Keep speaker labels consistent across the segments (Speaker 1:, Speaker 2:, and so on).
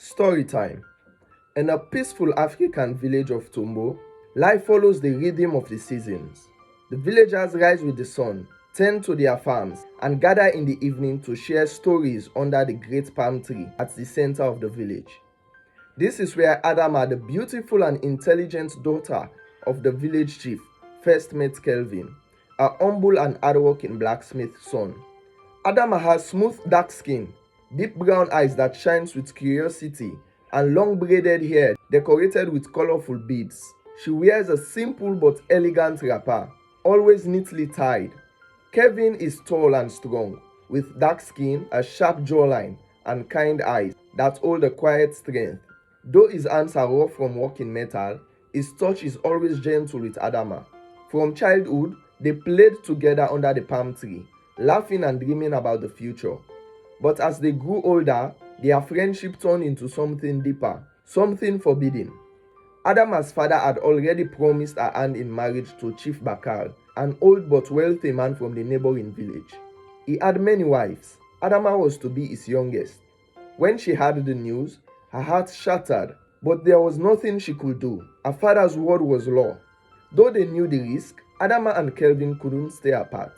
Speaker 1: Story time. In a peaceful African village of Tombo, life follows the rhythm of the seasons. The villagers rise with the sun, tend to their farms, and gather in the evening to share stories under the great palm tree at the center of the village. This is where Adama, the beautiful and intelligent daughter of the village chief, first met Kelvin, a humble and hardworking blacksmith's son. Adama has smooth dark skin, deep brown eyes that shines with curiosity, and long braided hair decorated with colorful beads. She wears a simple but elegant wrapper, always neatly tied. Kevin is tall and strong, with dark skin, a sharp jawline, and kind eyes that hold a quiet strength. Though his hands are rough from working metal, his touch is always gentle with Adama. From childhood, they played together under the palm tree, laughing and dreaming about the future. But as they grew older, their friendship turned into something deeper, something forbidden. Adama's father had already promised her hand in marriage to Chief Bakar, an old but wealthy man from the neighboring village. He had many wives. Adama was to be his youngest. When she heard the news, her heart shattered, but there was nothing she could do. Her father's word was law. Though they knew the risk, Adama and Kelvin couldn't stay apart.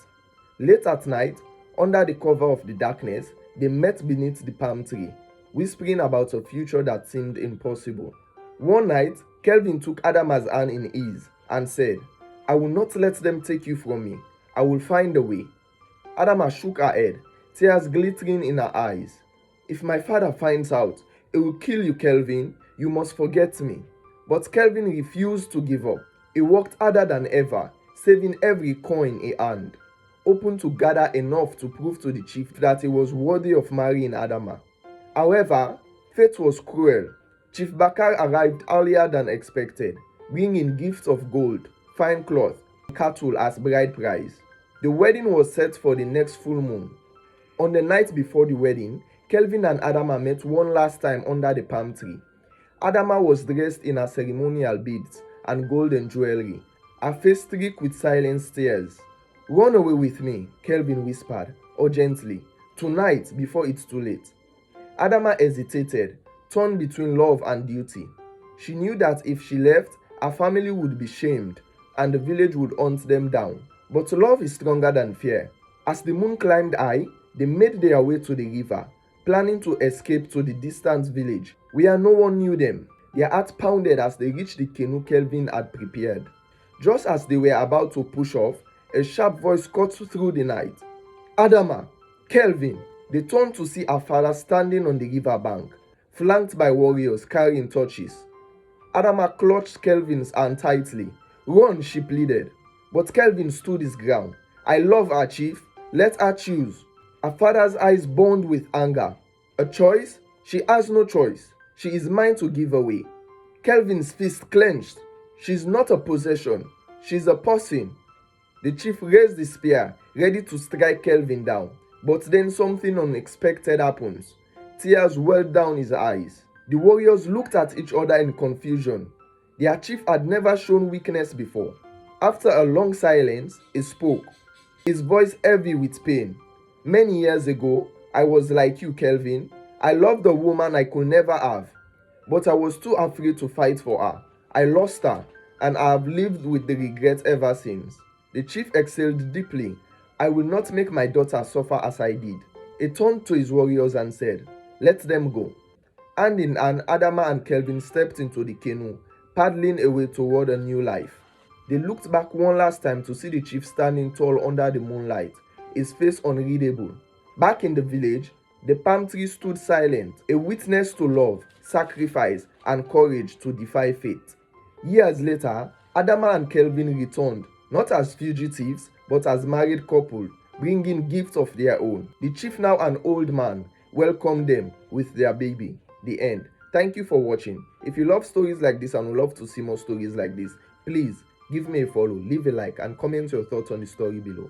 Speaker 1: Late at night, under the cover of the darkness, they met beneath the palm tree, whispering about a future that seemed impossible. One night, Kelvin took Adama's hand in his and said, "I will not let them take you from me. I will find a way." Adama shook her head, tears glittering in her eyes. "If my father finds out, he will kill you, Kelvin. You must forget me." But Kelvin refused to give up. He worked harder than ever, saving every coin he earned, hoping to gather enough to prove to the chief that he was worthy of marrying Adama. However, fate was cruel. Chief Bakar arrived earlier than expected, bringing gifts of gold, fine cloth, and cattle as bride price. The wedding was set for the next full moon. On the night before the wedding, Kelvin and Adama met one last time under the palm tree. Adama was dressed in her ceremonial beads and golden jewelry, her face streaked with silent tears. "Run away with me," Kelvin whispered, urgently, "tonight before it's too late." Adama hesitated, torn between love and duty. She knew that if she left, her family would be shamed and the village would hunt them down. But love is stronger than fear. As the moon climbed high, they made their way to the river, planning to escape to the distant village where no one knew them. Their hearts pounded as they reached the canoe Kelvin had prepared. Just as they were about to push off, a sharp voice cut through the night. "Adama! Kelvin!" They turned to see her father standing on the river bank, flanked by warriors carrying torches. Adama clutched Kelvin's hand tightly. "Run," she pleaded. But Kelvin stood his ground. "I love her, chief. Let her choose." Her father's eyes burned with anger. "A choice? She has no choice. She is mine to give away." Kelvin's fist clenched. "She's not a possession. She's a person." The chief raised the spear, ready to strike Kelvin down. But then something unexpected happened. Tears welled down his eyes. The warriors looked at each other in confusion. Their chief had never shown weakness before. After a long silence, he spoke, his voice heavy with pain. "Many years ago, I was like you, Kelvin. I loved a woman I could never have. But I was too afraid to fight for her. I lost her, and I have lived with the regret ever since." The chief exhaled deeply. "I will not make my daughter suffer as I did." He turned to his warriors and said, "Let them go." Hand in hand, Adama and Kelvin stepped into the canoe, paddling away toward a new life. They looked back one last time to see the chief standing tall under the moonlight, his face unreadable. Back in the village, the palm tree stood silent, a witness to love, sacrifice, and courage to defy fate. Years later, Adama and Kelvin returned, not as fugitives, but as married couple, bringing gifts of their own. The chief, now an old man, welcomed them with their baby. The end. Thank you for watching. If you love stories like this and would love to see more stories like this, please give me a follow, leave a like, and comment your thoughts on the story below.